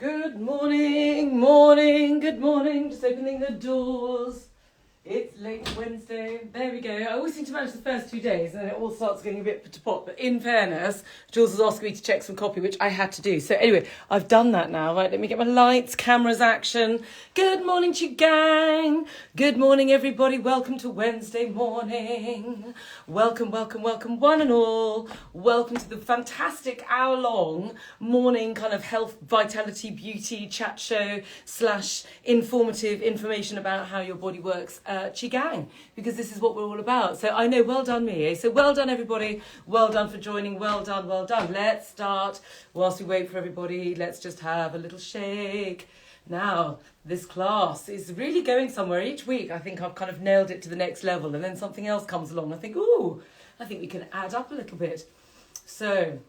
Good morning, good morning. Just opening the doors. It's late Wednesday. There we go. I always seem to manage the first 2 days and then it all starts getting a bit to pot. But in fairness, Jules was asking me to check some copy, which I had to do. So anyway, I've done that now. Right, let me get my lights, cameras, action. Good morning, Qigong. Good morning, everybody. Welcome to Wednesday morning. Welcome, one and all. Welcome to the fantastic hour-long morning kind of health, vitality, beauty chat show / informative information about how your body works. Qigong, because this is what we're all about. So I know, well done me, eh? So well done everybody, well done for joining, well done. Let's start. Whilst we wait for everybody, let's just have a little shake. Now, this class is really going somewhere. Each week I think I've kind of nailed it to the next level, and then something else comes along. I think, ooh, I think we can add up a little bit. So,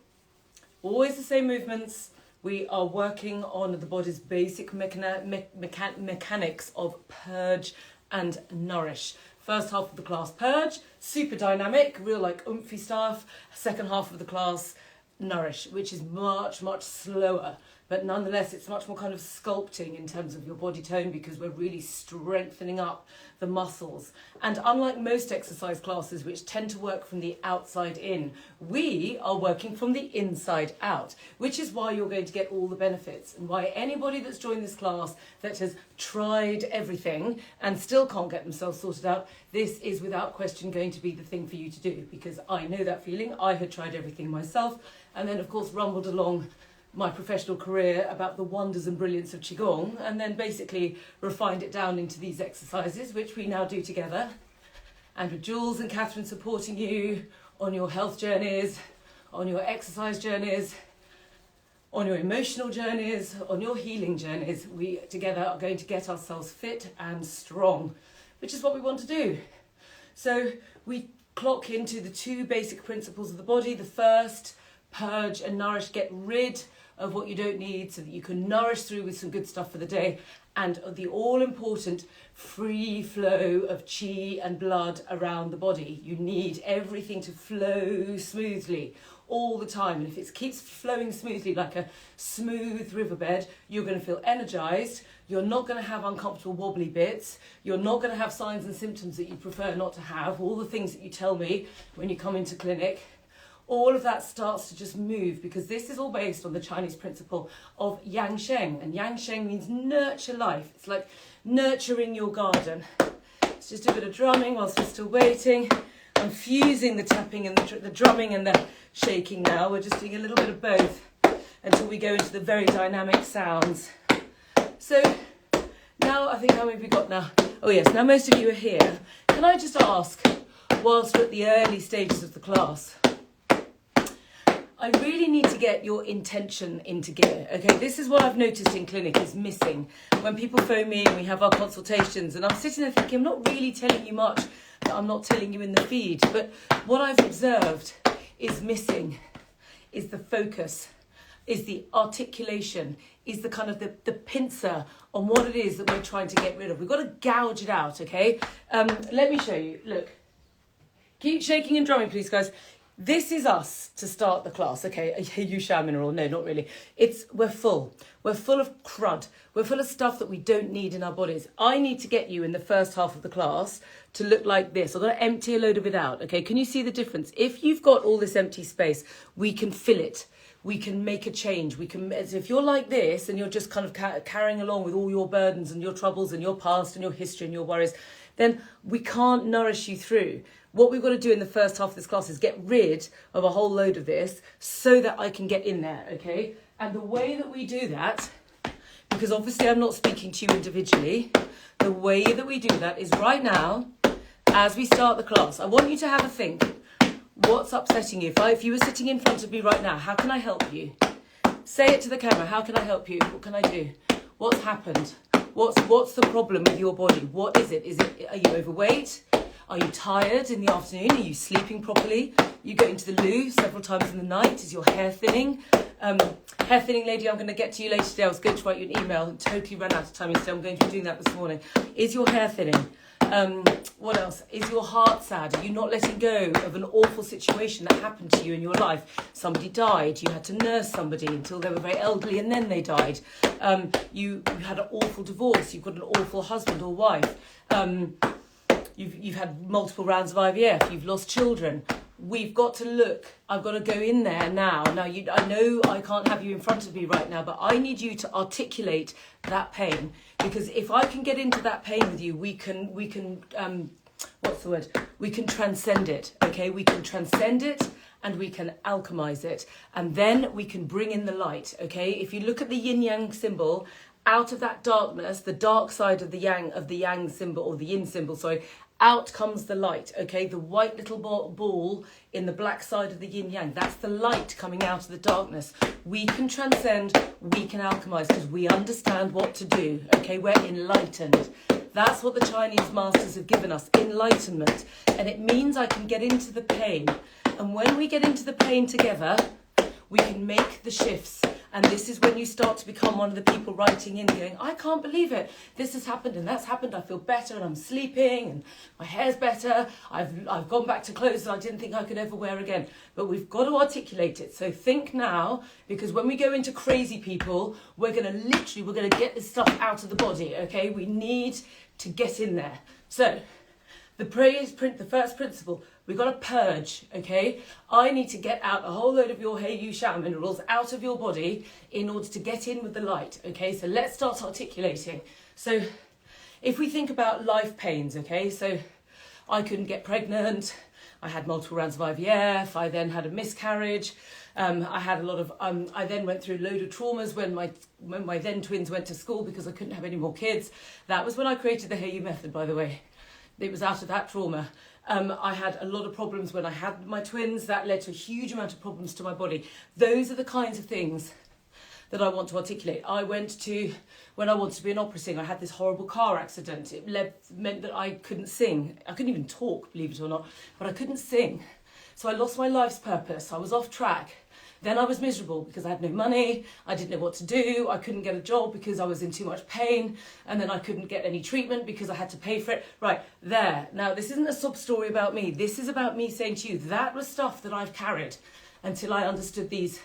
always the same movements. We are working on the body's basic mechanics of purge and nourish. First half of the class, purge, super dynamic, real like oomphy stuff. Second half of the class, nourish, which is much slower, but nonetheless it's much more kind of sculpting in terms of your body tone, because we're really strengthening up the muscles. And unlike most exercise classes which tend to work from the outside in, we are working from the inside out, which is why you're going to get all the benefits, and why anybody that's joined this class that has tried everything and still can't get themselves sorted out, this is without question going to be the thing for you to do, because I know that feeling. I had tried everything myself, and then of course rumbled along my professional career about the wonders and brilliance of Qigong, and then basically refined it down into these exercises, which we now do together. And with Jules and Catherine supporting you on your health journeys, on your exercise journeys, on your emotional journeys, on your healing journeys, we together are going to get ourselves fit and strong, which is what we want to do. So we clock into the two basic principles of the body. The first, purge and nourish, get rid of what you don't need so that you can nourish through with some good stuff for the day, and the all-important free flow of chi and blood around the body. You need everything to flow smoothly all the time, and if it keeps flowing smoothly like a smooth riverbed, you're going to feel energized. You're not going to have uncomfortable wobbly bits. You're not going to have signs and symptoms that you prefer not to have, all the things that you tell me when you come into clinic. All of that starts to just move, because this is all based on the Chinese principle of yang sheng. And yang sheng means nurture life. It's like nurturing your garden. Let's just do a bit of drumming whilst we're still waiting. I'm fusing the tapping and the drumming and the shaking now. We're just doing a little bit of both until we go into the very dynamic sounds. So now I think how many have we got now? Oh yes, now most of you are here. Can I just ask, whilst we're at the early stages of the class, I really need to get your intention into gear. Okay, this is what I've noticed in clinic is missing. When people phone me and we have our consultations, and I'm sitting there thinking, I'm not really telling you much that I'm not telling you in the feed. But what I've observed is missing is the focus, is the articulation, is the kind of the pincer on what it is that we're trying to get rid of. We've got to gouge it out, okay? Let me show you. Look. Keep shaking and drumming, please, guys. This is us to start the class, okay? You shower mineral. No, not really. We're full. We're full of crud. We're full of stuff that we don't need in our bodies. I need to get you in the first half of the class to look like this. I'm going to empty a load of it out, okay? Can you see the difference? If you've got all this empty space, we can fill it. We can make a change. We can. If you're like this and you're just kind of carrying along with all your burdens and your troubles and your past and your history and your worries, then we can't nourish you through. What we've got to do in the first half of this class is get rid of a whole load of this so that I can get in there, okay? And the way that we do that, because obviously I'm not speaking to you individually, the way that we do that is right now, as we start the class, I want you to have a think. What's upsetting you? If you were sitting in front of me right now, how can I help you? Say it to the camera. How can I help you? What can I do? What's happened? What's the problem with your body? What is it? Are you overweight? Are you tired in the afternoon? Are you sleeping properly? You go into the loo several times in the night? Is your hair thinning? Hair thinning lady, I'm going to get to you later today. I was going to write you an email and totally ran out of time yesterday. I'm going to be doing that this morning. Is your hair thinning? What else? Is your heart sad? Are you not letting go of an awful situation that happened to you in your life? Somebody died. You had to nurse somebody until they were very elderly and then they died. You had an awful divorce. You've got an awful husband or wife. You've had multiple rounds of IVF. You've lost children. We've got to look. I've got to go in there now. Now, I know I can't have you in front of me right now, but I need you to articulate that pain. Because if I can get into that pain with you, we can what's the word? We can transcend it, okay? We can transcend it and we can alchemize it. And then we can bring in the light, okay? If you look at the yin-yang symbol, out of that darkness, the dark side of the yang symbol, or the yin symbol, sorry, out comes the light, okay? The white little ball in the black side of the yin-yang, that's the light coming out of the darkness. We can transcend, we can alchemize, because we understand what to do, okay? We're enlightened. That's what the Chinese masters have given us, enlightenment. And it means I can get into the pain. And when we get into the pain together, we can make the shifts. And this is when you start to become one of the people writing in going, I can't believe it. This has happened and that's happened. I feel better and I'm sleeping and my hair's better. I've gone back to clothes that I didn't think I could ever wear again. But we've got to articulate it. So think now, because when we go into crazy people, we're going to get this stuff out of the body, okay? We need to get in there. So the first principle, we've got to purge, okay? I need to get out a whole load of your Hey You Shower minerals out of your body in order to get in with the light, okay? So let's start articulating. So if we think about life pains, okay? So I couldn't get pregnant. I had multiple rounds of IVF. I then had a miscarriage. I had a lot of, I then went through a load of traumas when my then twins went to school because I couldn't have any more kids. That was when I created the Hey You method, by the way. It was out of that trauma. I had a lot of problems when I had my twins. That led to a huge amount of problems to my body. Those are the kinds of things that I want to articulate. When I wanted to be an opera singer, I had this horrible car accident. It meant that I couldn't sing. I couldn't even talk, believe it or not, but I couldn't sing. So I lost my life's purpose. I was off track. Then I was miserable because I had no money, I didn't know what to do, I couldn't get a job because I was in too much pain, and then I couldn't get any treatment because I had to pay for it. Right, there. Now, this isn't a sob story about me. This is about me saying to you, that was stuff that I've carried until I understood these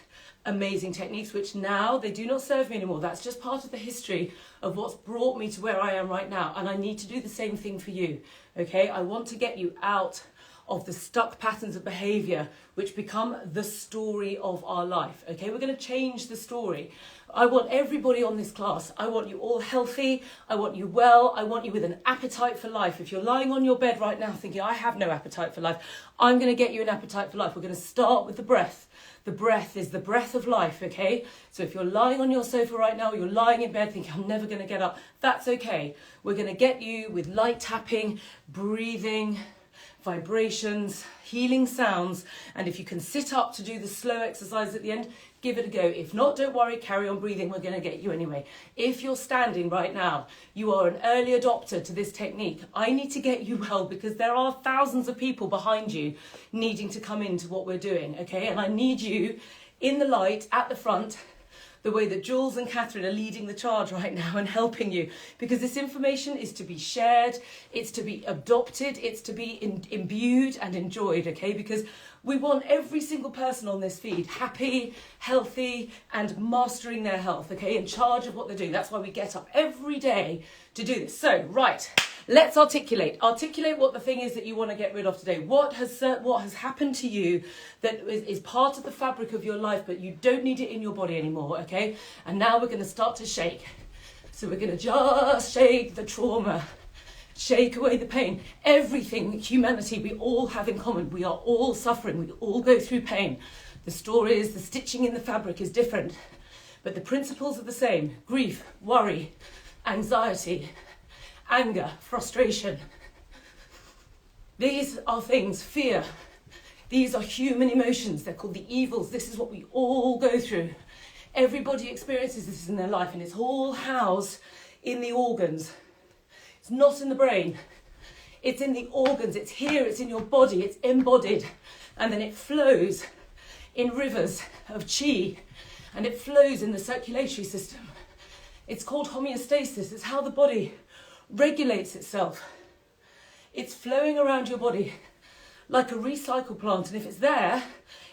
amazing techniques, which now they do not serve me anymore. That's just part of the history of what's brought me to where I am right now, and I need to do the same thing for you, okay? I want to get you out of the stuck patterns of behavior which become the story of our life, okay? We're going to change the story. I want everybody on this class, I want you all healthy, I want you well, I want you with an appetite for life. If you're lying on your bed right now thinking, I have no appetite for life, I'm going to get you an appetite for life. We're going to start with the breath. The breath is the breath of life, okay? So if you're lying on your sofa right now, or you're lying in bed thinking, I'm never going to get up, that's okay. We're going to get you with light tapping, breathing, vibrations, healing sounds, and if you can sit up to do the slow exercise at the end, give it a go. If not, don't worry, carry on breathing, we're going to get you anyway. If you're standing right now, you are an early adopter to this technique. I need to get you well because there are thousands of people behind you needing to come into what we're doing, okay? And I need you in the light at the front, the way that Jules and Catherine are leading the charge right now and helping you, because this information is to be shared, it's to be adopted, it's to be imbued and enjoyed, okay? Because we want every single person on this feed happy, healthy, and mastering their health, okay? In charge of what they're doing. That's why we get up every day to do this. So, right, let's articulate. Articulate what the thing is that you want to get rid of today. What has happened to you that is part of the fabric of your life, but you don't need it in your body anymore, okay? And now we're going to start to shake. So we're going to just shake the trauma. Shake away the pain. Everything, humanity, we all have in common. We are all suffering. We all go through pain. The stories, the stitching in the fabric is different, but the principles are the same. Grief, worry, anxiety, anger, frustration. These are things, fear. These are human emotions. They're called the evils. This is what we all go through. Everybody experiences this in their life, and it's all housed in the organs. It's not in the brain. It's in the organs. It's here. It's in your body. It's embodied. And then it flows in rivers of chi, and it flows in the circulatory system. It's called homeostasis. It's how the body regulates itself. It's flowing around your body like a recycle plant. And if it's there,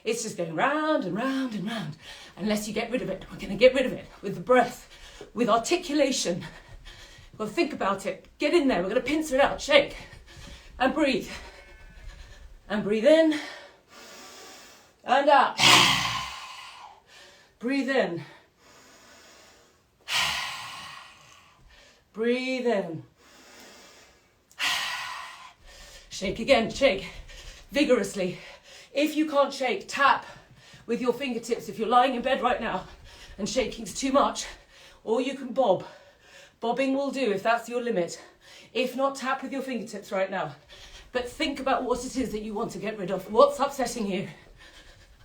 it's just going round and round and round. Unless you get rid of it. We're going to get rid of it with the breath, with articulation. We'll think about it. Get in there. We're going to pincer it out. Shake. And breathe. And breathe in. And out. Breathe in. Breathe in. Shake again. Shake vigorously. If you can't shake, tap with your fingertips. If you're lying in bed right now and shaking's too much, or you can bob. Bobbing will do if that's your limit. If not, tap with your fingertips right now. But think about what it is that you want to get rid of. What's upsetting you?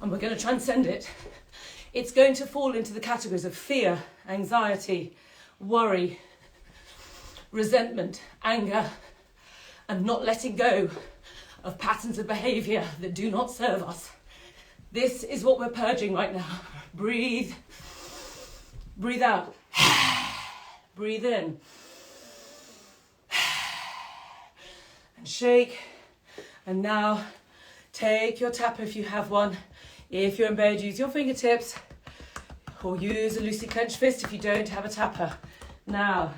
And we're going to transcend it. It's going to fall into the categories of fear, anxiety, worry, resentment, anger, and not letting go of patterns of behaviour that do not serve us. This is what we're purging right now. Breathe. Breathe out. Breathe in. And shake. And now take your tapper if you have one. If you're in bed, use your fingertips. Or use a loosely clenched fist if you don't have a tapper. Now,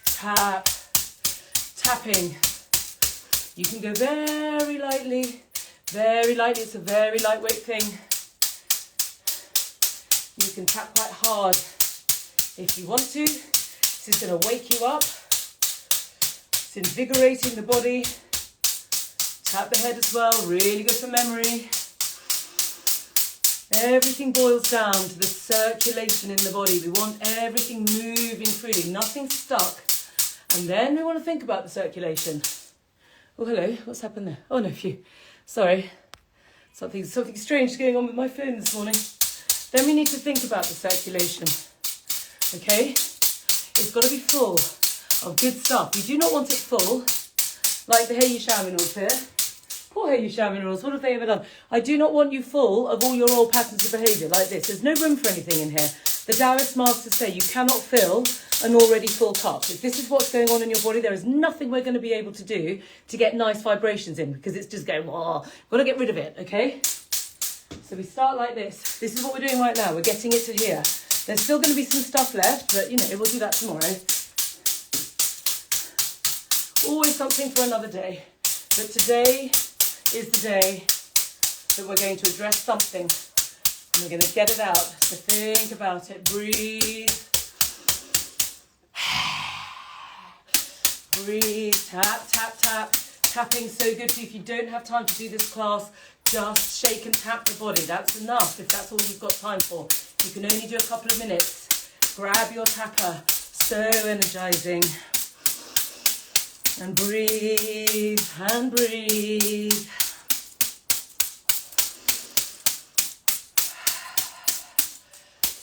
tap. Tapping. You can go very lightly. Very lightly. It's a very lightweight thing. You can tap quite hard if you want to. This is going to wake you up. It's invigorating the body. Tap the head as well. Really good for memory. Everything boils down to the circulation in the body. We want everything moving freely. Nothing stuck. And then we want to think about the circulation. Oh, hello. What's happened there? Oh, no, phew. Sorry. Something strange going on with my phone this morning. Then we need to think about the circulation. Okay? It's got to be full of good stuff. We do not want it full, like the Hey Shower Minerals here. Poor Hey Shower Minerals, what have they ever done? I do not want you full of all your old patterns of behaviour like this. There's no room for anything in here. The Taoist masters say you cannot fill an already full cup. If this is what's going on in your body, there is nothing we're going to be able to do to get nice vibrations in, because it's just going, oh, we've got to get rid of it, okay? So we start like this. This is what we're doing right now. We're getting it to here. There's still going to be some stuff left, but, you know, we'll do that tomorrow. Always something for another day. But today is the day that we're going to address something. And we're going to get it out. So think about it. Breathe. Breathe. Tap, tap, tap. Tapping so good for you. If you don't have time to do this class, just shake and tap the body. That's enough if that's all you've got time for. You can only do a couple of minutes. Grab your tapper. So energizing. And breathe. And breathe.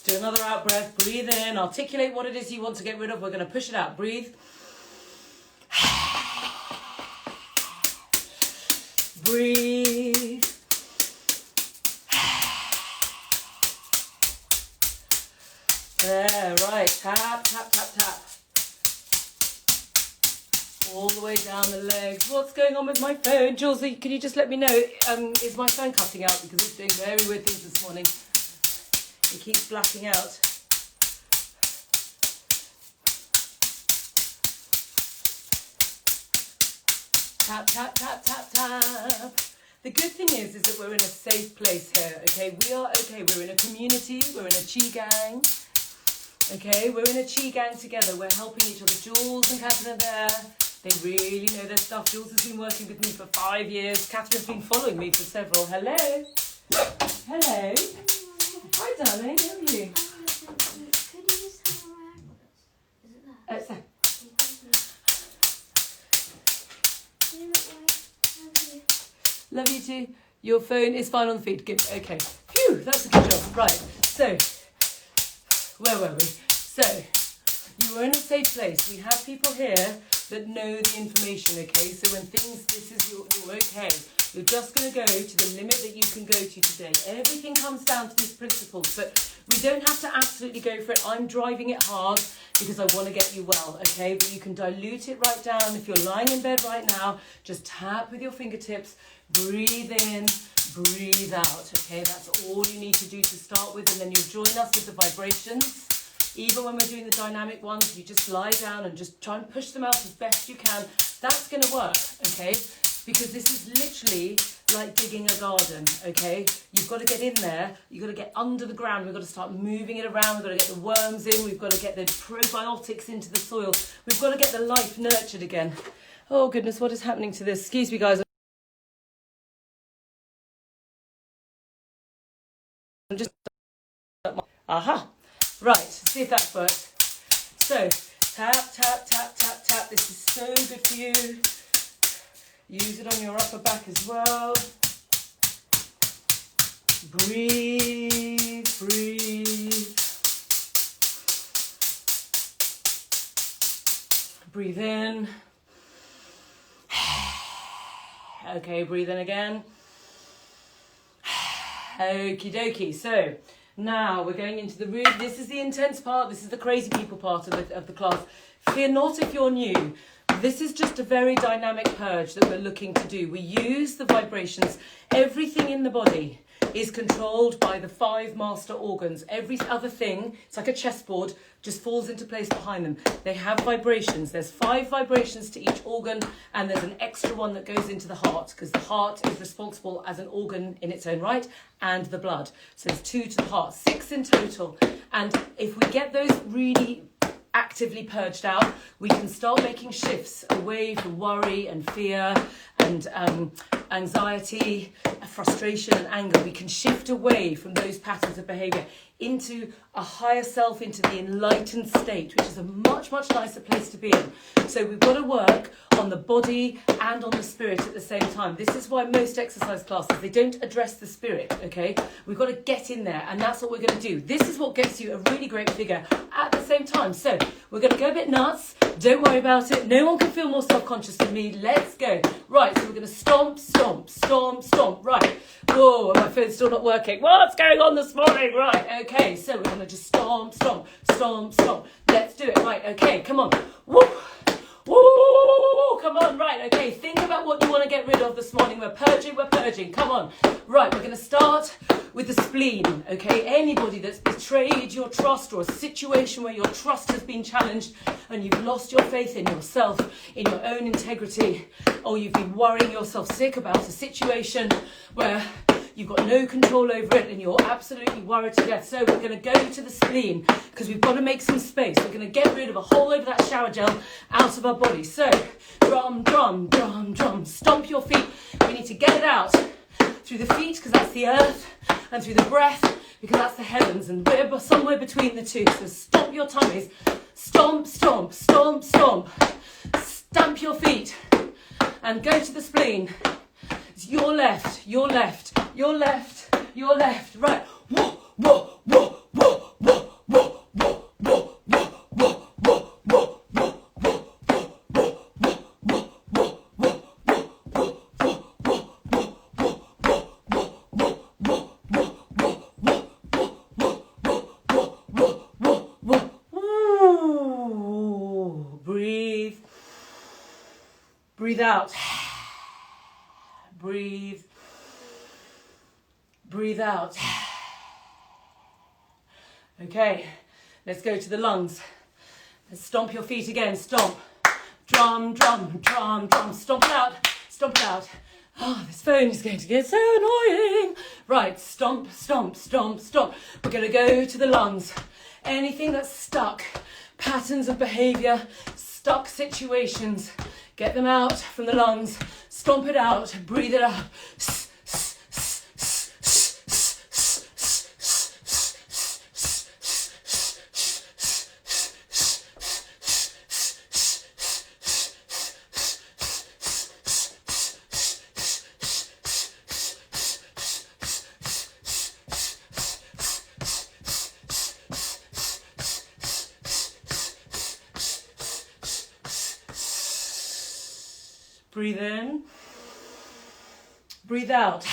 Do another out breath. Breathe in. Articulate what it is you want to get rid of. We're going to push it out. Breathe. Breathe. There, right. Tap, tap, tap, tap. All the way down the legs. What's going on with my phone? Jules, can you just let me know, is my phone cutting out? Because it's doing very weird things this morning. It keeps blacking out. Tap, tap, tap, tap, tap. The good thing is that we're in a safe place here, okay? We are okay. We're in a community. We're in a Qigong. Okay, we're in a Qigong together. We're helping each other. Jules and Catherine are there. They really know their stuff. Jules has been working with me for 5 years. Catherine's been following me for several. Hello. Hello. Hi, darling. How are you? Could you just have my AirPods? Is it there? It's there. Love you too. Your phone is fine on the feed. Good. Okay. Phew, that's a good job. Right. So, where were we? So, you were in a safe place. We have people here that know the information, okay? So when you're okay. You're just going to go to the limit that you can go to today. Everything comes down to these principles, but we don't have to absolutely go for it. I'm driving it hard because I want to get you well, okay? But you can dilute it right down. If you're lying in bed right now, just tap with your fingertips, breathe in, breathe out, okay? That's all you need to do to start with, and then you'll join us with the vibrations. Even when we're doing the dynamic ones, you just lie down and just try and push them out as best you can. That's going to work, okay? Because this is literally like digging a garden, okay? You've got to get in there. You've got to get under the ground. We've got to start moving it around. We've got to get the worms in. We've got to get the probiotics into the soil. We've got to get the life nurtured again. Oh, goodness, what is happening to this? Excuse me, guys. I'm just... Aha. Right, see if that works. So, tap, tap, tap, tap, tap. This is so good for you. Use it on your upper back as well. Breathe, breathe. Breathe in. Okay, breathe in again. Okie dokie. So, now we're going into this is the intense part, this is the crazy people part of the class. Fear not if you're new. This is just a very dynamic purge that we're looking to do. We use the vibrations. Everything in the body is controlled by the 5 master organs. Every other thing, it's like a chessboard, just falls into place behind them. They have vibrations. There's 5 vibrations to each organ, and there's an extra one that goes into the heart, because the heart is responsible as an organ in its own right, and the blood. So there's 2 to the heart, 6 in total. And if we get those really actively purged out, we can start making shifts away from worry and fear and anxiety, frustration and anger. We can shift away from those patterns of behaviour into a higher self, into the enlightened state, which is a much, much nicer place to be in. So we've got to work on the body and on the spirit at the same time. This is why most exercise classes, they don't address the spirit, okay? We've got to get in there, and that's what we're going to do. This is what gets you a really great figure at the same time. So we're going to go a bit nuts. Don't worry about it. No one can feel more self-conscious than me. Let's go. Right, so we're going to stomp, stomp, stomp, stomp. Right. Whoa, my phone's still not working. What's going on this morning? Right, okay. So we're going to just stomp, stomp, stomp, stomp. Let's do it. Right, okay, come on. Woo! Woo! Come on, right, okay. Think about what you want to get rid of this morning. We're purging. Come on. Right, we're going to start with the spleen, okay? Anybody that's betrayed your trust, or a situation where your trust has been challenged and you've lost your faith in yourself, in your own integrity, or you've been worrying yourself sick about a situation where you've got no control over it and you're absolutely worried to death. So we're going to go to the spleen, because we've got to make some space. We're going to get rid of a whole load of that shower gel out of our body. So drum, drum, drum, drum. Stomp your feet. We need to get it out through the feet, because that's the earth, and through the breath, because that's the heavens, and we're somewhere between the two. So stomp your tummies. Stomp, stomp, stomp, stomp. Stamp your feet and go to the spleen. It's your left, your left, your left, your left. Right. Whoa, whoa, whoa, whoa, whoa, whoa, whoa, whoa, whoa, whoa, whoa, whoa, whoa, breathe. Breathe out. Breathe. Breathe out. Okay, let's go to the lungs. Let's stomp your feet again. Stomp. Drum, drum, drum, drum. Stomp it out. Stomp it out. Oh, this phone is going to get so annoying. Right, stomp, stomp, stomp, stomp. We're going to go to the lungs. Anything that's stuck, patterns of behaviour, stuck situations, get them out from the lungs. Stomp it out. Breathe it out. Breathe in. Breathe out.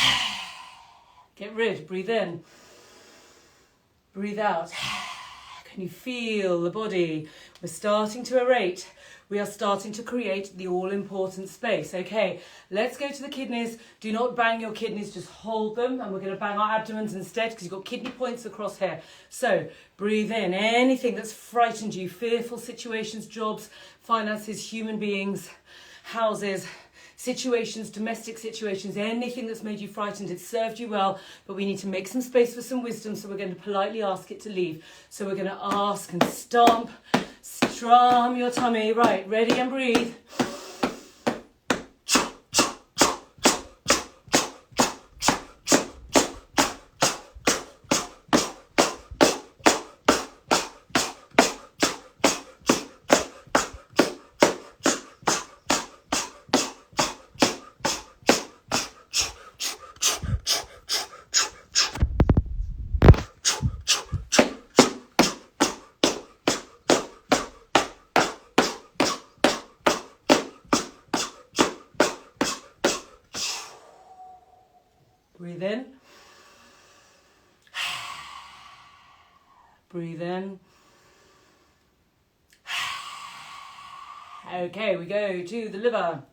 Get rid. Breathe in. Breathe out. Can you feel the body? We're starting to aerate. We are starting to create the all-important space. Okay, let's go to the kidneys. Do not bang your kidneys, just hold them. And we're going to bang our abdomens instead because you've got kidney points across here. So breathe in anything that's frightened you, fearful situations, jobs, finances, human beings, houses, situations, domestic situations, anything that's made you frightened. It's served you well, but we need to make some space for some wisdom, so we're going to politely ask it to leave. So we're going to ask and stomp, strum your tummy. Right, ready and breathe. Breathe in. Breathe in. Okay, we go to the liver.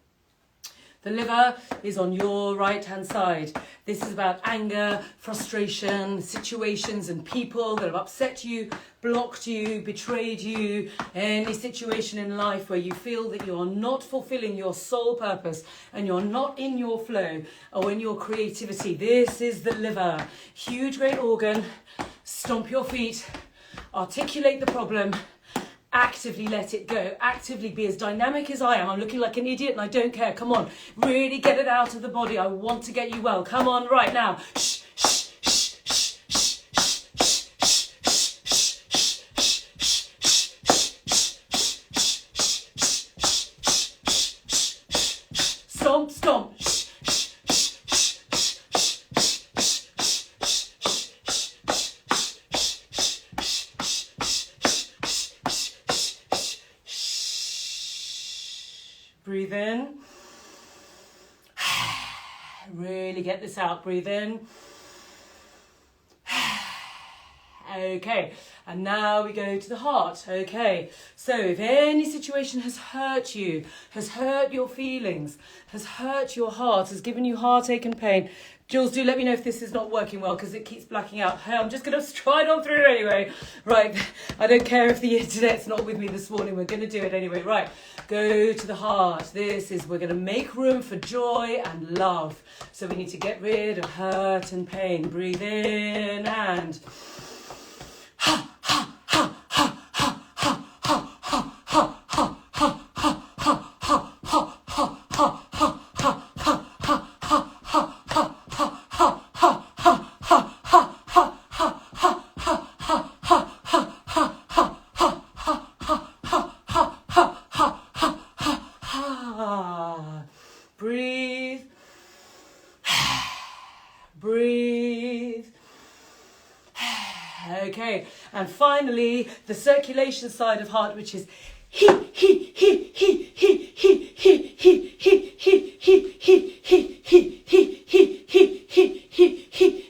The liver is on your right-hand side. This is about anger, frustration, situations and people that have upset you, blocked you, betrayed you, any situation in life where you feel that you are not fulfilling your soul purpose and you're not in your flow or in your creativity. This is the liver. Huge, great organ. Stomp your feet. Articulate the problem. Actively let it go. Actively be as dynamic as I am. I'm looking like an idiot and I don't care. Come on. Really get it out of the body. I want to get you well. Come on right now. Shh, shh, shh, shh, shh, shh, shh, shh. Stomp, stomp. Breathe in. Really get this out. Breathe in. Okay, and now we go to the heart. Okay, so if any situation has hurt you, has hurt your feelings, has hurt your heart, has given you heartache and pain, Jules, do let me know if this is not working well because it keeps blacking out. Hey, I'm just going to stride on through anyway. Right, I don't care if the internet's not with me this morning. We're going to do it anyway. Right, go to the heart. We're going to make room for joy and love. So we need to get rid of hurt and pain. Breathe in and... Breathe. Breathe. Okay, and finally, the circulation side of heart, which is he, he, he, he, he, he, he, he, he, he, he, he, he,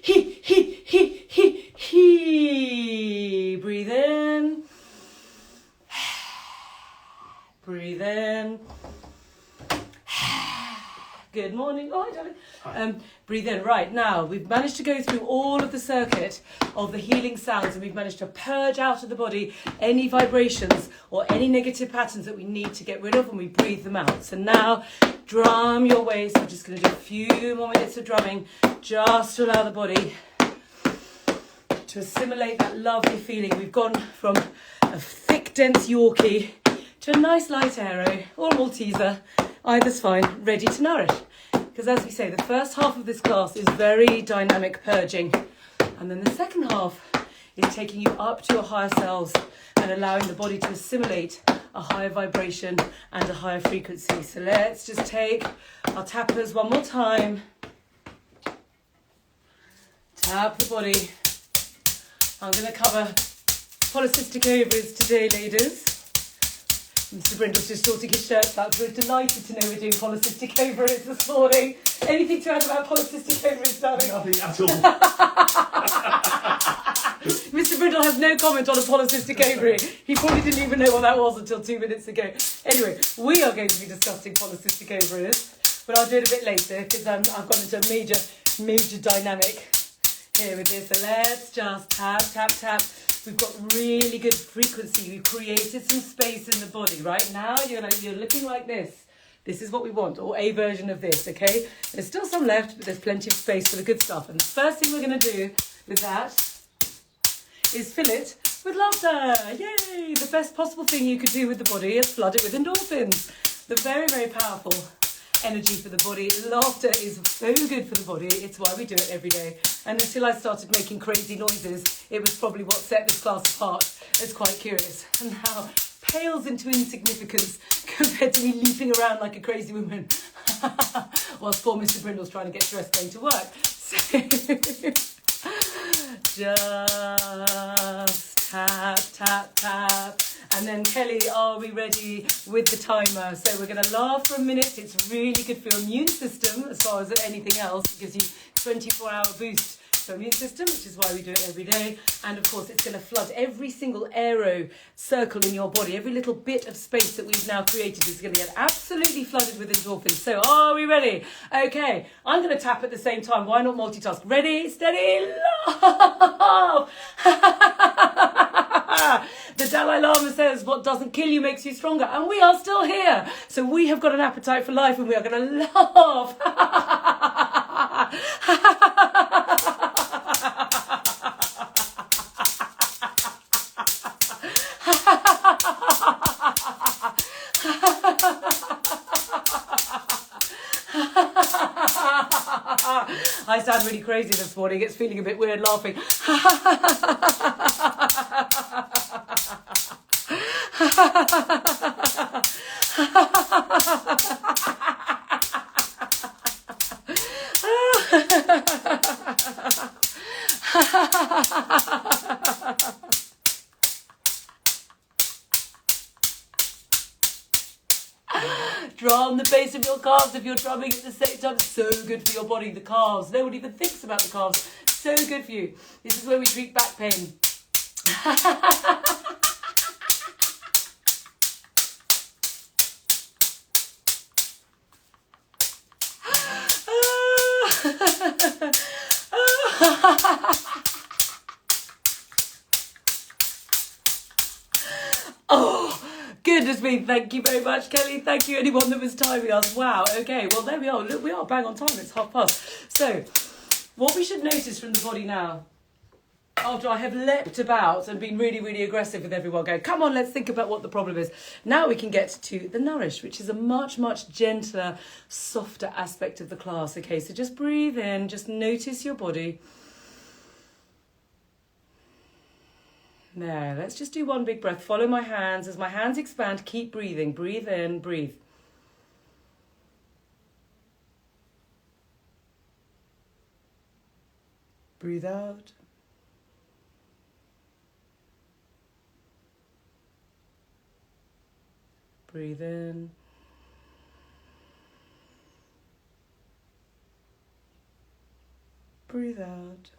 he, he, he, he. Breathe in. Breathe in. Good morning. Oh, hi, darling. Breathe in. Right, now we've managed to go through all of the circuit of the healing sounds and we've managed to purge out of the body any vibrations or any negative patterns that we need to get rid of, and we breathe them out. So now drum your way. So we're just going to do a few more minutes of drumming just to allow the body to assimilate that lovely feeling. We've gone from a thick, dense Yorkie to a nice light aero or Malteser. Either's fine, ready to nourish. Because as we say, the first half of this class is very dynamic purging. And then the second half is taking you up to your higher selves and allowing the body to assimilate a higher vibration and a higher frequency. So let's just take our tappers one more time. Tap the body. I'm going to cover polycystic ovaries today, ladies. Mr. Brindle's just sorting his shirt out. We're delighted to know we're doing polycystic ovaries this morning. Anything to add about polycystic ovaries, darling? Nothing at all. Mr. Brindle has no comment on a polycystic ovary. He probably didn't even know what that was until 2 minutes ago. Anyway, we are going to be discussing polycystic ovaries, but I'll do it a bit later because I've gone into a major dynamic here with this. So let's just tap, tap, tap. We've got really good frequency. We've created some space in the body. Right now, you're looking like this. This is what we want, or a version of this, okay? There's still some left, but there's plenty of space for the good stuff. And the first thing we're going to do with that is fill it with laughter. Yay! The best possible thing you could do with the body is flood it with endorphins. The very, very powerful energy for the body. Laughter is so good for the body. It's why we do it every day. And until I started making crazy noises, it was probably what set this class apart. It's quite curious. And now pales into insignificance compared to me leaping around like a crazy woman whilst poor Mr. Brindle's trying to get dressed going to work. So just tap, tap, tap. And then Kelly, are we ready with the timer? So we're going to laugh for a minute. It's really good for your immune system as far as anything else. It gives you 24-hour boost for immune system, which is why we do it every day. And of course, it's going to flood every single aero circle in your body. Every little bit of space that we've now created is going to get absolutely flooded with endorphins. So are we ready? Okay, I'm going to tap at the same time. Why not multitask? Ready, steady, laugh! The Dalai Lama says, what doesn't kill you makes you stronger. And we are still here. So we have got an appetite for life and we are going to laugh. I sound really crazy this morning. It's feeling a bit weird laughing. Drum the base of your calves if you're drumming at the same time. So good for your body, the calves. No one even thinks about the calves. So good for you. This is where we treat back pain. Oh, goodness me. Thank you very much, Kelly. Thank you, anyone that was timing us. Wow. Okay, well, there we are. Look, we are bang on time. It's past. So, what we should notice from the body now, after I have leapt about and been really, really aggressive with everyone going, come on, let's think about what the problem is. Now we can get to the nourish, which is a much, much gentler, softer aspect of the class. Okay, so just breathe in, just notice your body. There, let's just do one big breath. Follow my hands. As my hands expand, keep breathing. Breathe in, breathe. Breathe out. Breathe in. Breathe out.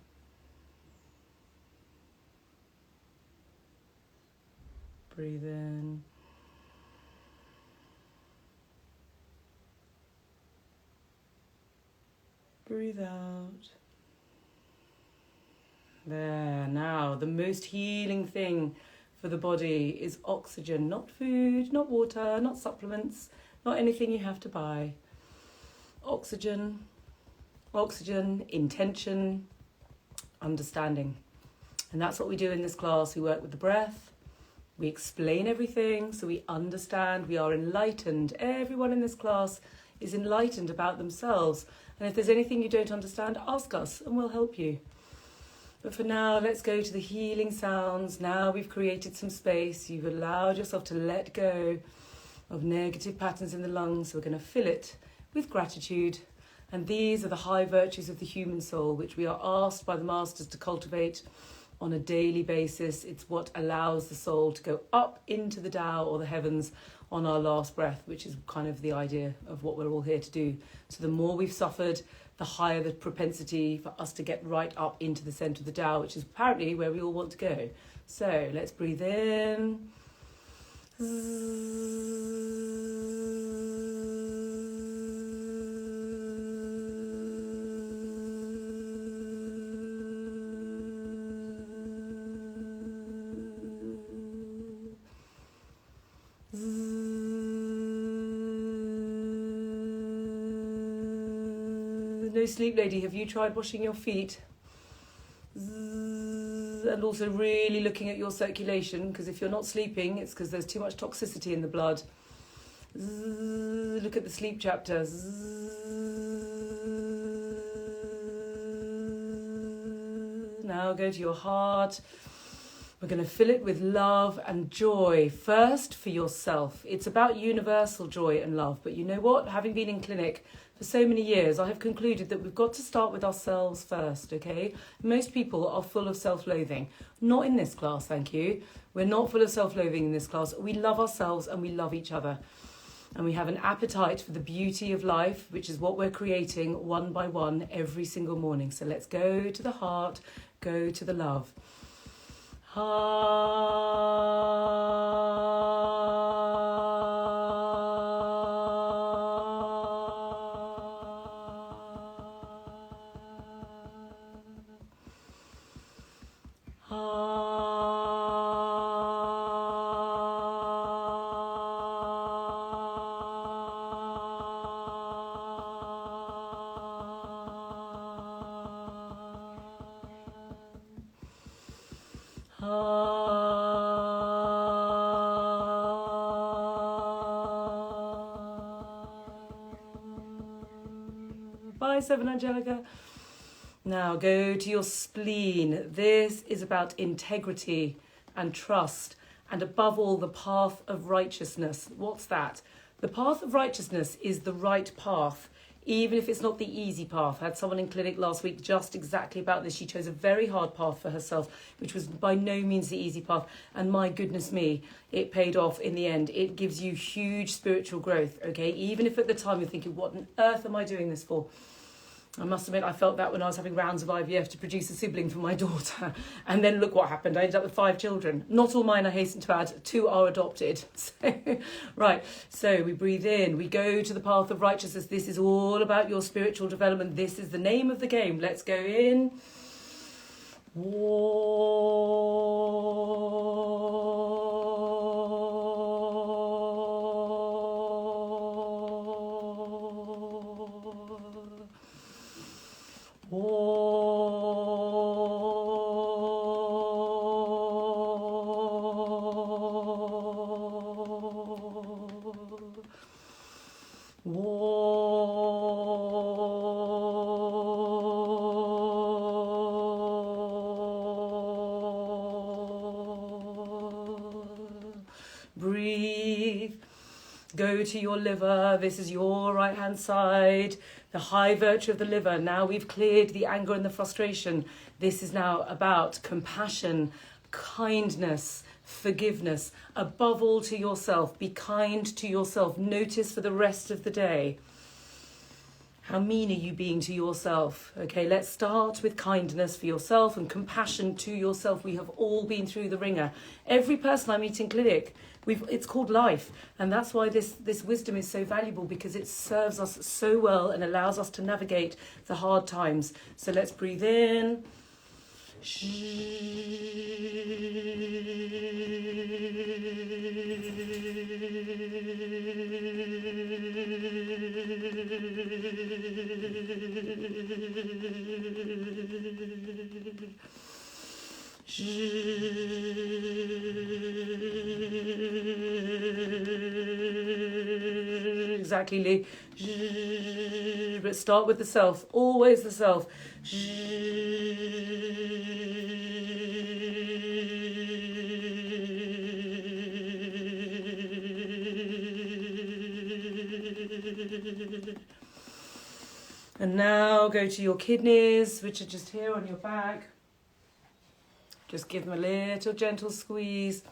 Breathe in. Breathe out. There, now the most healing thing for the body is oxygen, not food, not water, not supplements, not anything you have to buy. Oxygen, intention, understanding. And that's what we do in this class. We work with the breath. We explain everything so we understand. We are enlightened. Everyone in this class is enlightened about themselves. And if there's anything you don't understand, ask us and we'll help you. But for now, let's go to the healing sounds. Now we've created some space. You've allowed yourself to let go of negative patterns in the lungs. So we're going to fill it with gratitude. And these are the high virtues of the human soul, which we are asked by the masters to cultivate on a daily basis. It's what allows the soul to go up into the Tao or the heavens on our last breath, which is kind of the idea of what we're all here to do. So the more we've suffered, the higher the propensity for us to get right up into the centre of the Tao, which is apparently where we all want to go. So let's breathe in. No sleep lady, have you tried washing your feet? And also really looking at your circulation, because if you're not sleeping, it's because there's too much toxicity in the blood. Look at the sleep chapter. Now go to your heart. We're going to fill it with love and joy. First, for yourself. It's about universal joy and love. But you know what? Having been in clinic for so many years, I have concluded that we've got to start with ourselves first, okay? Most people are full of self-loathing. Not in this class, thank you. We're not full of self-loathing in this class. We love ourselves and we love each other. And we have an appetite for the beauty of life, which is what we're creating one by one every single morning. So let's go to the heart, go to the love. Bye, Seven Angelica. Now go to your spleen. This is about integrity and trust, and above all, the path of righteousness. What's that? The path of righteousness is the right path, even if it's not the easy path. I had someone in clinic last week just exactly about this. She chose a very hard path for herself, which was by no means the easy path. And my goodness me, it paid off in the end. It gives you huge spiritual growth, okay? Even if at the time you're thinking, what on earth am I doing this for? I must admit, I felt that when I was having rounds of IVF to produce a sibling for my daughter. And then look what happened. I ended up with 5 children. Not all mine, I hasten to add. 2 are adopted. Right, so we breathe in. We go to the path of righteousness. This is all about your spiritual development. This is the name of the game. Let's go in. Breathe. Go to your liver. This is your right hand side, the high virtue of the liver. Now we've cleared the anger and the frustration. This is now about compassion, kindness, forgiveness. Above all, to yourself. Be kind to yourself. Notice for the rest of the day, how mean are you being to yourself? Okay, let's start with kindness for yourself and compassion to yourself. We have all been through the ringer. Every person I meet in clinic, it's called life. And that's why this wisdom is so valuable, because it serves us so well and allows us to navigate the hard times. So let's breathe in. Exactly, Lee. But start with the self, always the self. And now go to your kidneys, which are just here on your back. Just give them a little gentle squeeze.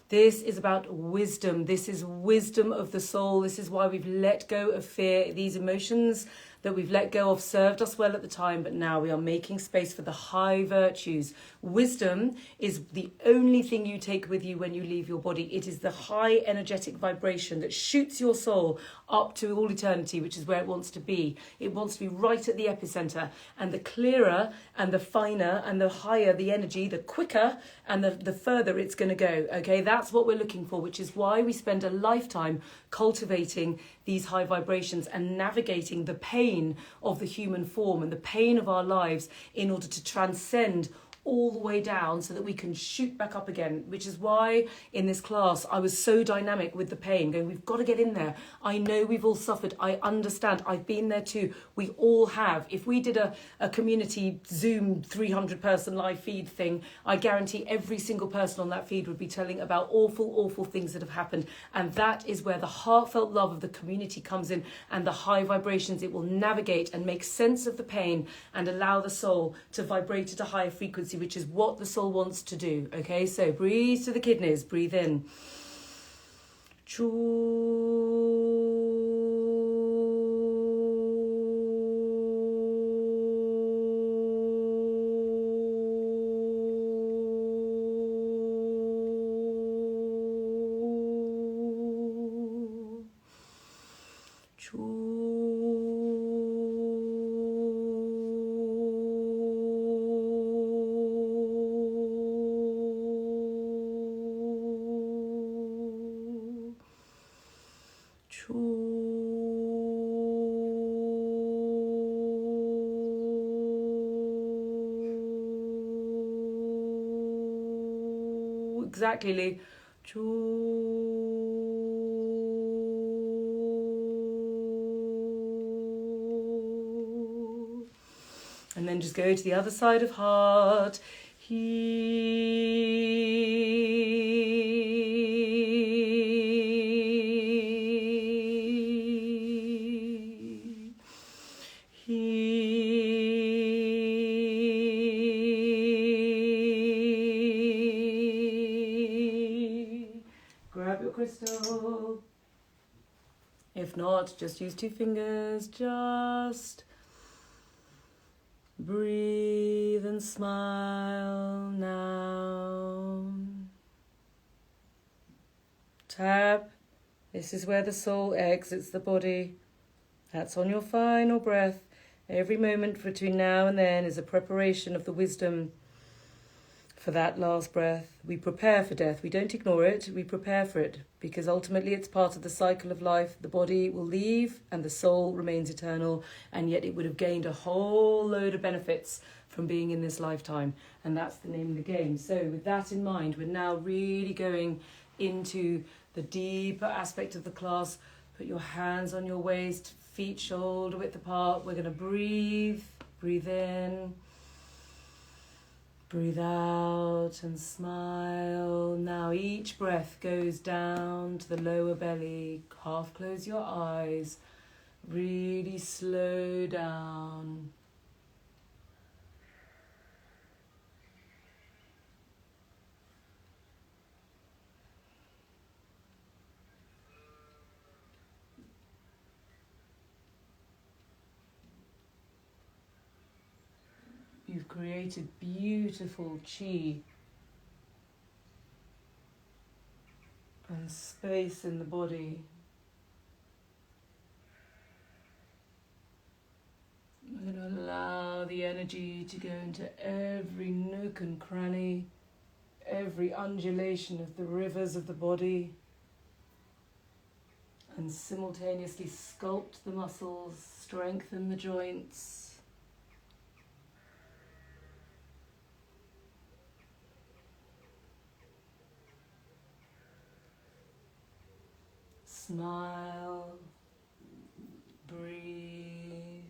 This is about wisdom. This is wisdom of the soul. This is why we've let go of fear. These emotions that we've let go of served us well at the time, but now we are making space for the high virtues. Wisdom is the only thing you take with you when you leave your body. It is the high energetic vibration that shoots your soul up to all eternity, which is where it wants to be. It wants to be right at the epicenter. And the clearer and the finer and the higher the energy, the quicker and the further it's going to go. Okay, that's what we're looking for, which is why we spend a lifetime cultivating these high vibrations and navigating the pain of the human form and the pain of our lives in order to transcend all the way down so that we can shoot back up again, which is why in this class I was so dynamic with the pain, going, we've got to get in there. I know we've all suffered. I understand. I've been there too. We all have. If we did a community Zoom 300 person live feed thing, I guarantee every single person on that feed would be telling about awful, awful things that have happened. And that is where the heartfelt love of the community comes in, and the high vibrations. It will navigate and make sense of the pain and allow the soul to vibrate at a higher frequency, which is what the soul wants to do. Okay, so breathe to the kidneys, breathe in. Exactly, Lee. And then just go to the other side of heart. Grab your crystal. If not, just use 2 fingers. Just breathe and smile now. Tap. This is where the soul exits the body. That's on your final breath. Every moment between now and then is a preparation of the wisdom for that last breath. We prepare for death. We don't ignore it. We prepare for it because ultimately it's part of the cycle of life. The body will leave and the soul remains eternal, and yet it would have gained a whole load of benefits from being in this lifetime, and that's the name of the game. So with that in mind, we're now really going into the deeper aspect of the class. Put your hands on your waist, feet shoulder width apart. We're going to breathe in. Breathe out and smile. Now each breath goes down to the lower belly. Half close your eyes. Really slow down. You've created beautiful chi and space in the body. We're going to allow the energy to go into every nook and cranny, every undulation of the rivers of the body, and simultaneously sculpt the muscles, strengthen the joints. Smile, breathe.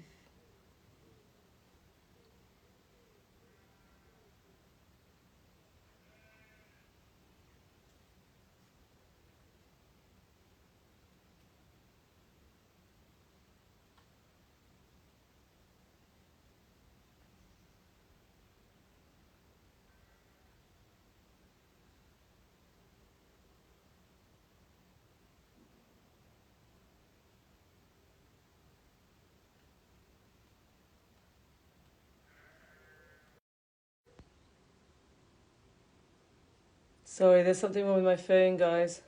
Sorry, there's something wrong with my phone, guys.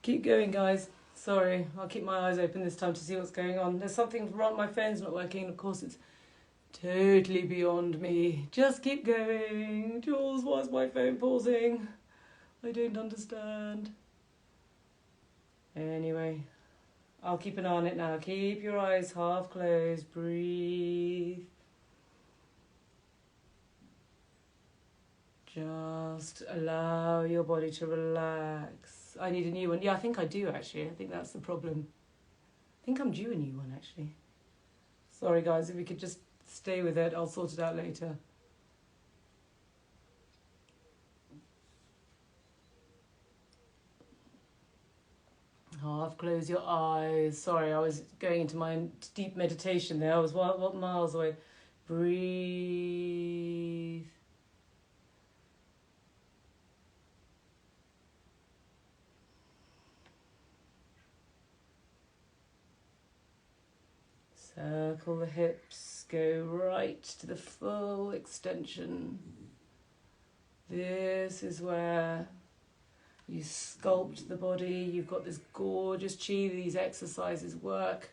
Keep going, guys. Sorry, I'll keep my eyes open this time to see what's going on. There's something wrong, my phone's not working, and of course it's totally beyond me. Just keep going. Jules, why is my phone pausing? I don't understand. Anyway, I'll keep an eye on it now. Keep your eyes half closed. Breathe. Just allow your body to relax. I need a new one. Yeah, I think I do actually. I think that's the problem. I think I'm due a new one actually. Sorry guys, if we could just stay with it, I'll sort it out later. Half close your eyes. Sorry, I was going into my deep meditation there. I was what miles away. Breathe. Circle the hips, go right to the full extension. This is where you sculpt the body. You've got this gorgeous chi. These exercises work.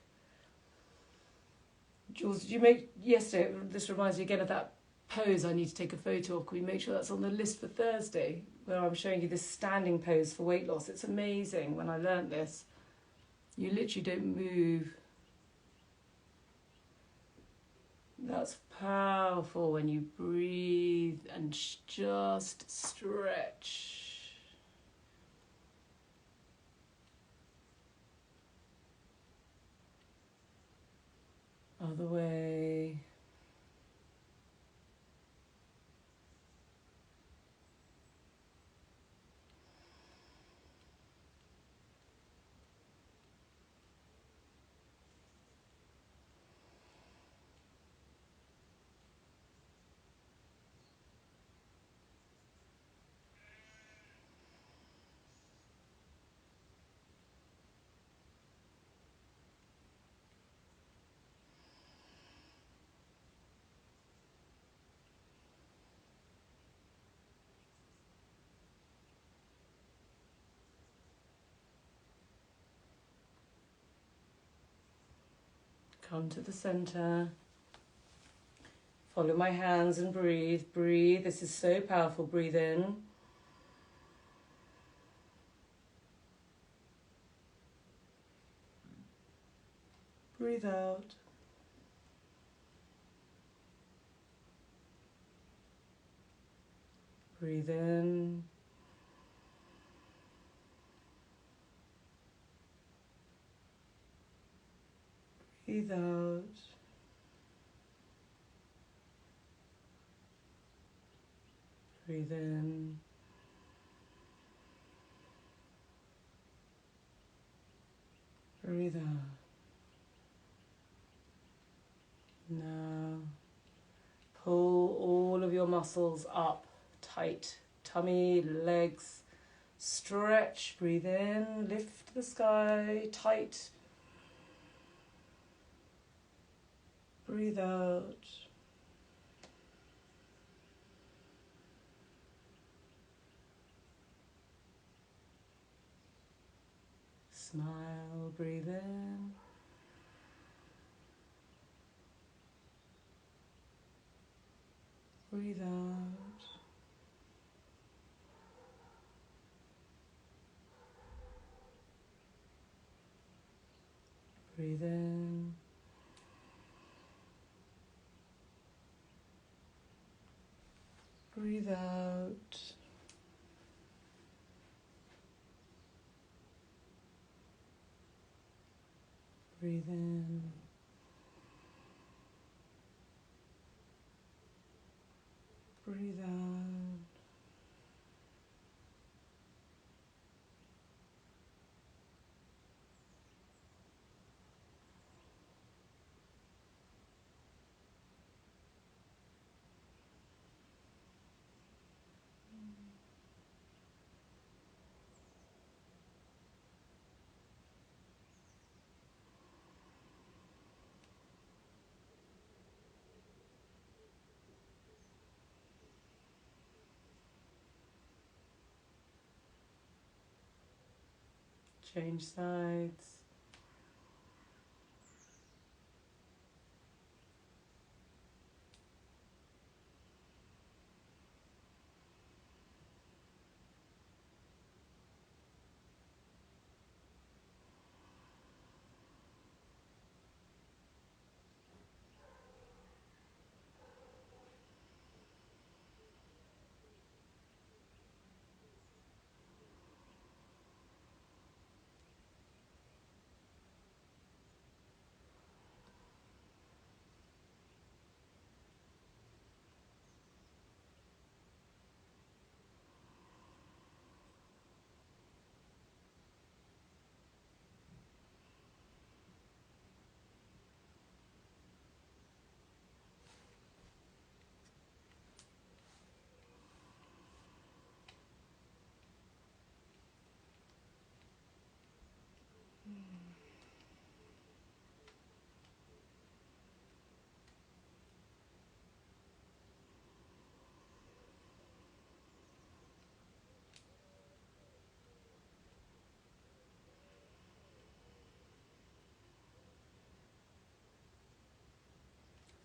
Jules, did you make yesterday? This reminds me again of that pose I need to take a photo of. Can we make sure that's on the list for Thursday? Where I'm showing you this standing pose for weight loss. It's amazing when I learned this. You literally don't move. That's powerful when you breathe and just stretch. Other way. Come to the center. Follow my hands and breathe. Breathe. This is so powerful. Breathe in. Breathe out. Breathe in. Breathe out. Breathe in. Breathe out. Now, pull all of your muscles up, tight. Tummy, legs, stretch. Breathe in, lift the sky, tight. Breathe out. Smile, breathe in. Breathe out. Breathe in. Breathe out. Breathe in. Breathe out. Change sides.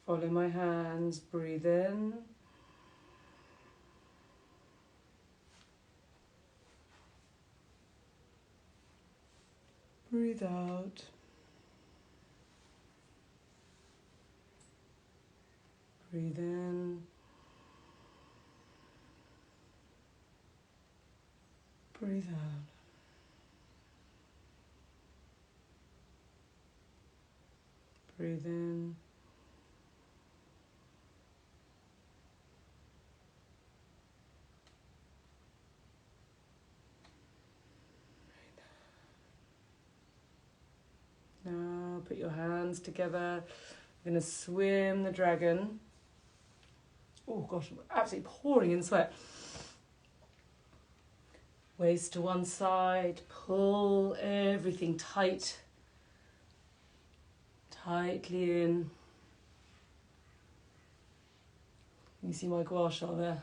Follow my hands, breathe in. Breathe out. Breathe in. Breathe out. Breathe in. Now put your hands together. We're going to swim the dragon. Oh gosh, I'm absolutely pouring in sweat. Waist to one side, pull everything tight. Tightly in. You see my gua sha there?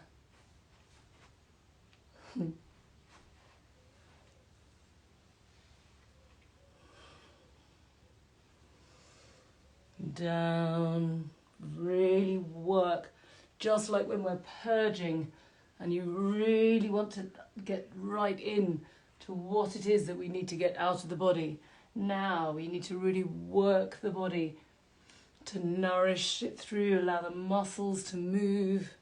Down, really work, just like when we're purging and you really want to get right in to what it is that we need to get out of the body. Now we need to really work the body to nourish it through, allow the muscles to move,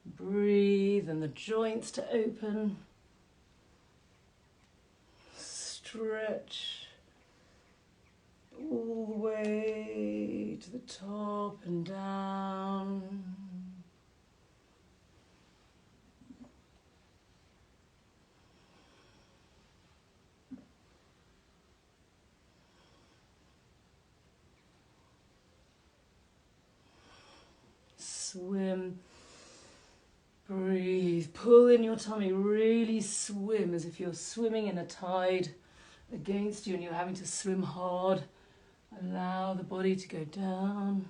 breathe and the joints to open, stretch all the way to the top and down. Swim, breathe, pull in your tummy, really swim as if you're swimming in a tide against you and you're having to swim hard. Allow the body to go down.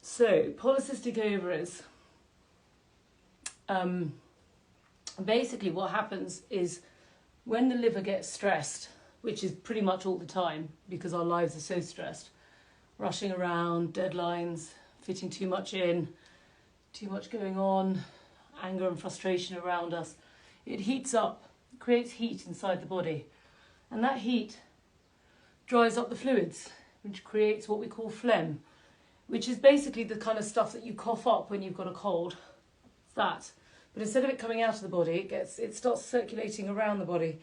So, polycystic ovaries. Basically what happens is when the liver gets stressed, which is pretty much all the time because our lives are so stressed, rushing around, deadlines, fitting too much in, too much going on, anger and frustration around us, it heats up, creates heat inside the body, and that heat dries up the fluids, which creates what we call phlegm, which is basically the kind of stuff that you cough up when you've got a cold. It's that. But instead of it coming out of the body, it starts circulating around the body.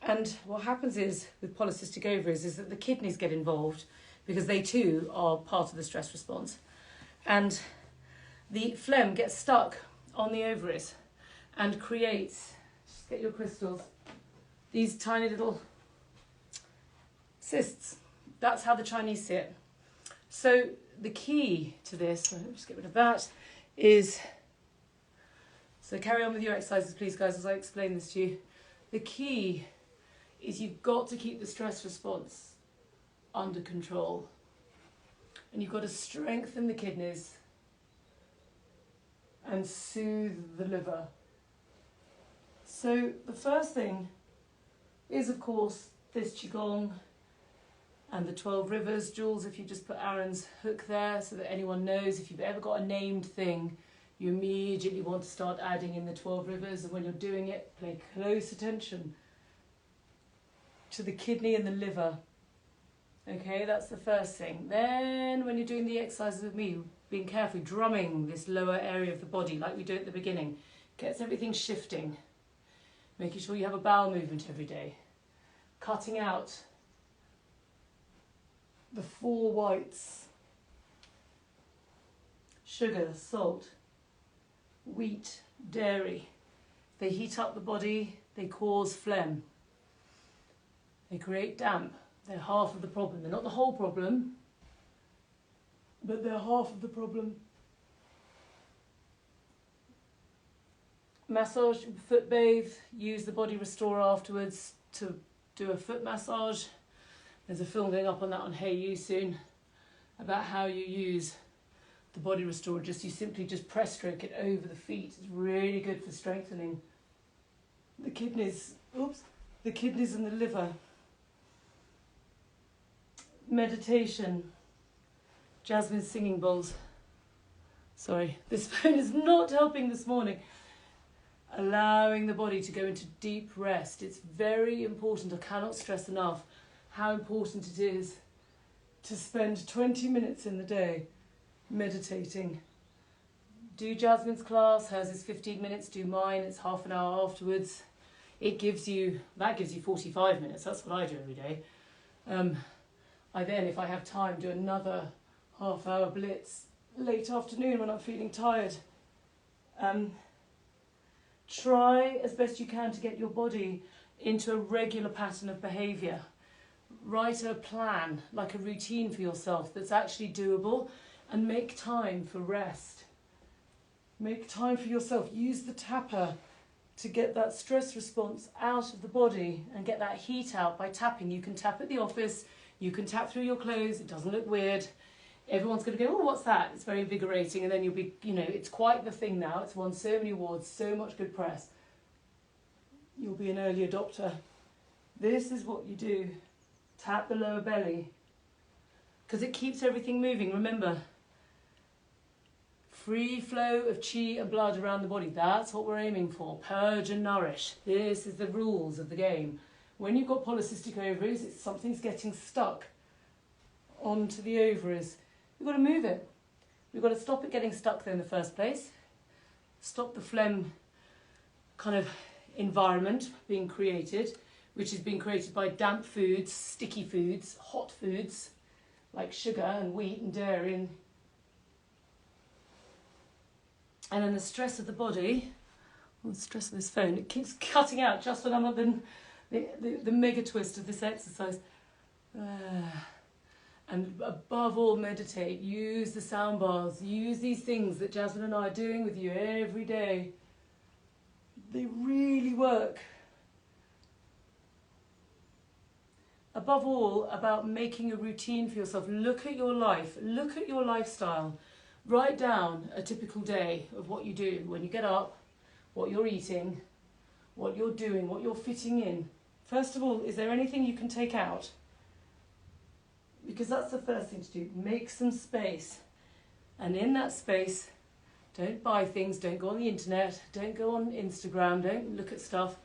And what happens is, with polycystic ovaries, is that the kidneys get involved because they too are part of the stress response. And the phlegm gets stuck on the ovaries and creates, just get your crystals, these tiny little cysts That's how the Chinese see it. So the key to this, let me just get rid of that, is, so carry on with your exercises please guys as I explain this to you. The key is you've got to keep the stress response under control. And you've got to strengthen the kidneys and soothe the liver. So the first thing is, of course, this Qigong and the 12 rivers. Jules, if you just put Aaron's hook there so that anyone knows, if you've ever got a named thing, you immediately want to start adding in the 12 rivers. And when you're doing it, pay close attention to the kidney and the liver. Okay, that's the first thing. Then when you're doing the exercises with me, being careful, drumming this lower area of the body like we do at the beginning, gets everything shifting. Making sure you have a bowel movement every day. Cutting out the 4 whites. Sugar, salt, wheat, dairy. They heat up the body, they cause phlegm. They create damp. They're half of the problem. They're not the whole problem, but they're half of the problem. Massage, foot bathe, use the body restore afterwards to do a foot massage. There's a film going up on that on Hey You soon about how you use the body restore. You simply just press stroke it over the feet. It's really good for strengthening the kidneys. The kidneys and the liver. Meditation. Jasmine's singing bowls. Sorry, this phone is not helping this morning. Allowing the body to go into deep rest. It's very important. I cannot stress enough how important it is to spend 20 minutes in the day meditating. Do Jasmine's class. Hers is 15 minutes. Do mine. It's half an hour afterwards. That gives you 45 minutes. That's what I do every day. I then, if I have time, do another half-hour blitz late afternoon when I'm feeling tired. Try as best you can to get your body into a regular pattern of behaviour. Write a plan, like a routine for yourself that's actually doable, and make time for rest. Make time for yourself. Use the tapper to get that stress response out of the body and get that heat out by tapping. You can tap at the office. You can tap through your clothes, it doesn't look weird. Everyone's going to go, oh, what's that? It's very invigorating. And then you'll be, it's quite the thing now. It's won so many awards, so much good press. You'll be an early adopter. This is what you do. Tap the lower belly. Because it keeps everything moving. Remember, free flow of chi and blood around the body. That's what we're aiming for. Purge and nourish. This is the rules of the game. When you've got polycystic ovaries, it's something's getting stuck onto the ovaries. We've got to move it. We've got to stop it getting stuck there in the first place. Stop the phlegm kind of environment being created, which is being created by damp foods, sticky foods, hot foods, like sugar and wheat and dairy. And then the stress of the body, the stress of this phone, it keeps cutting out just when I'm at the mega twist of this exercise. And above all, meditate. Use the sound bars. Use these things that Jasmine and I are doing with you every day. They really work. Above all, about making a routine for yourself. Look at your life. Look at your lifestyle. Write down a typical day of what you do when you get up, what you're eating, what you're doing, what you're fitting in. First of all, is there anything you can take out? Because that's the first thing to do. Make some space. And in that space, don't buy things, don't go on the internet, don't go on Instagram, don't look at stuff.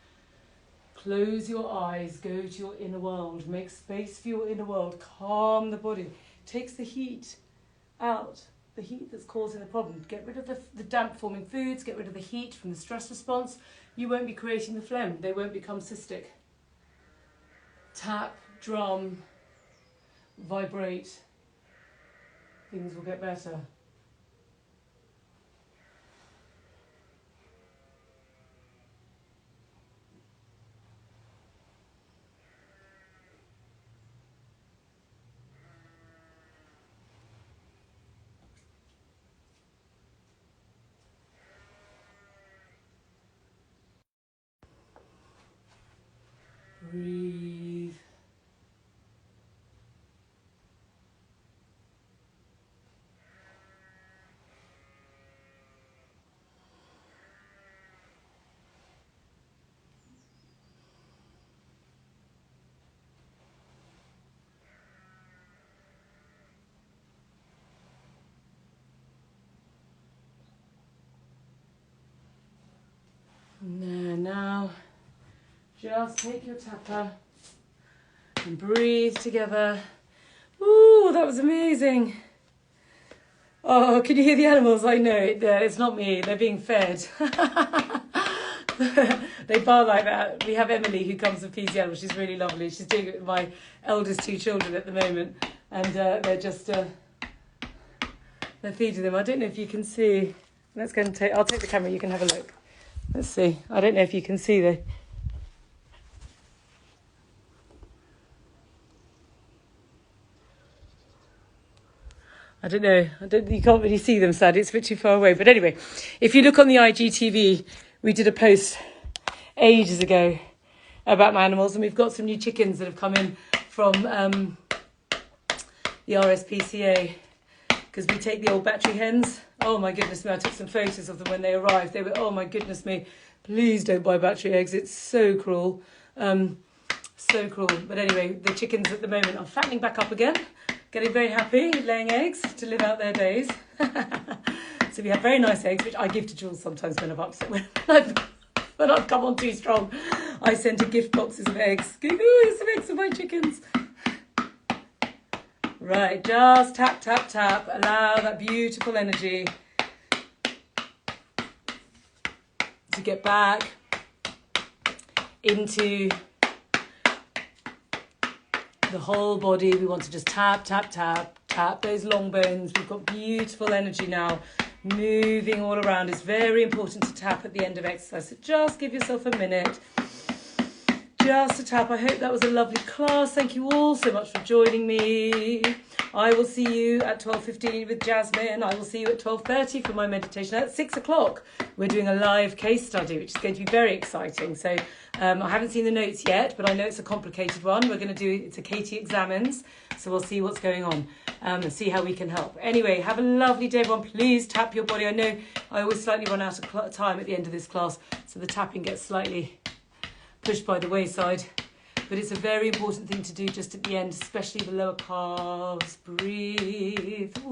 Close your eyes, go to your inner world, make space for your inner world, calm the body. Takes the heat out, the heat that's causing the problem. Get rid of the damp forming foods, get rid of the heat from the stress response. You won't be creating the phlegm, they won't become cystic. Tap, drum, vibrate, things will get better. Breathe. Now, just take your tapper and breathe together. Ooh, that was amazing. Oh, can you hear the animals? I know, it's not me, they're being fed. They bar like that. We have Emily who comes and feeds the animals. She's really lovely. She's doing it with my eldest two children at the moment. And they're just, they're feeding them. I don't know if you can see. Let's go and I'll take the camera, you can have a look. Let's see. I don't know if you can see though. I don't know. You can't really see them, sadly. It's a bit too far away. But anyway, if you look on the IGTV, we did a post ages ago about my animals, and we've got some new chickens that have come in from the RSPCA, because we take the old battery hens. Oh my goodness me, I took some photos of them when they arrived. They were, oh my goodness me, please don't buy battery eggs. It's so cruel. So cruel. But anyway, the chickens at the moment are fattening back up again, getting very happy, laying eggs to live out their days. So we have very nice eggs, which I give to Jules sometimes when I'm upset, when I've come on too strong. I send her gift boxes of eggs. Ooh, here's some eggs for my chickens. Right, just tap, tap, tap. Allow that beautiful energy to get back into the whole body. We want to just tap, tap, tap, tap those long bones. We've got beautiful energy now moving all around. It's very important to tap at the end of exercise. So just give yourself a minute just to tap. I hope that was a lovely class. Thank you all so much for joining me. I will see you at 12:15 with Jasmine. I will see you at 12:30 for my meditation. At 6 o'clock, we're doing a live case study, which is going to be very exciting. So I haven't seen the notes yet, but I know it's a complicated one. We're going to do, it's a Katie examines. So we'll see what's going on and see how we can help. Anyway, have a lovely day, everyone. Please tap your body. I know I always slightly run out of time at the end of this class, so the tapping gets slightly pushed by the wayside. But it's a very important thing to do just at the end, especially the lower calves. Breathe. Ooh.